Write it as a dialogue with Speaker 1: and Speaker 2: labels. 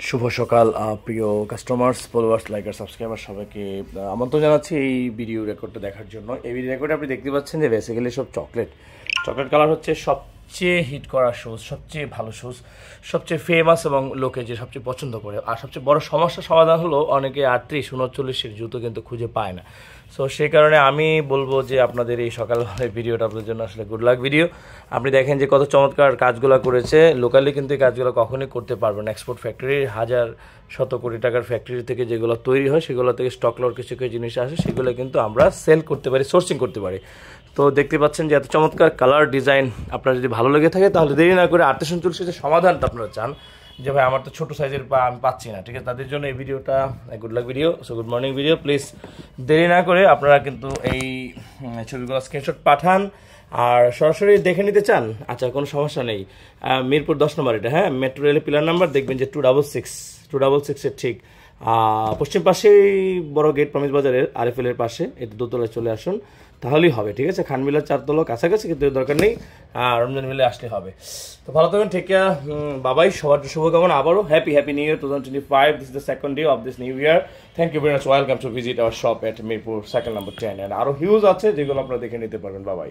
Speaker 1: শুভ সকাল প্রিয় customers, followers, liker, subscriber সবাইকে আমন্ত্রণ জানাচ্ছি এই ভিডিও রেকর্ডটা দেখার জন্য। এই ভিডিও রেকর্ডে আপনি দেখতে পাচ্ছেন যে বেসিক্যালি সব চকলেট কালার হচ্ছে সবচেয়ে হিট করা শুজ, সবচেয়ে ভালো শুজ, সবচেয়ে ফেমাস এবং লোকে যে সবচেয়ে পছন্দ করে। আর সবচেয়ে বড় সমস্যার সমাধান হলো অনেকে 38-39 জুতো কিন্তু খুঁজে পায় না। সো সেই কারণে আমি বলবো যে আপনাদের এই সকালবেলার ভিডিওটা আপনাদের জন্য আসলে গুড লাক ভিডিও। আপনি দেখেন যে কত চমৎকার কাজগুলো করেছে। লোকালি কিন্তু এই কাজগুলো কখনোই করতে পারবেন। এক্সপোর্ট ফ্যাক্টরির হাজার শত কোটি টাকার ফ্যাক্টরি থেকে যেগুলো তৈরি হয়, সেগুলো থেকে স্টক লট কিছু কিছু জিনিস আসে, সেগুলো কিন্তু আমরা সেল করতে পারি, সোর্সিং করতে পারি। তো দেখতে পাচ্ছেন যে এত চমৎকার কালার ডিজাইন আপনার যদি ভালো লেগে থাকে তাহলে দেরি না করে 38-39 যে সমাধানটা আপনারা চান যে ভাই আমার তো ছোটো সাইজের পা আমি পাচ্ছি না, ঠিক আছে, তাদের জন্য এই ভিডিওটা good luck video. So good morning video. Please দেরি না করে আপনারা কিন্তু এই ছবিগুলো স্ক্রিনশট পাঠান। আর সরাসরি দেখে নিতে চান, আচ্ছা কোনো সমস্যা নেই। মিরপুর 10 নম্বর এটা, হ্যাঁ, মেট্রো রেলের পিলার নাম্বার দেখবেন যে 266 ঠিক পশ্চিম পাশেই বড় গেট, প্রমিস বাজারের RFL এর পাশে, এটা দোতলায় চলে আসুন তাহলেই হবে, ঠিক আছে। খানমিলার 4 তলা কাছাকাছি, কিন্তু দরকার নেই, রমজান মিলে আসলে হবে। তো ভালো থাকবেন, ঠিক আছে, বাবাই, সবার শুভকামনা। আবারও happy new year 2025। This is the second day of this new year. Thank you very much. Welcome to visit our shop at Mirpur 2nd number 10। আরও হিউজ আছে যেগুলো আপনারা দেখে নিতে পারবেন। বাবাই।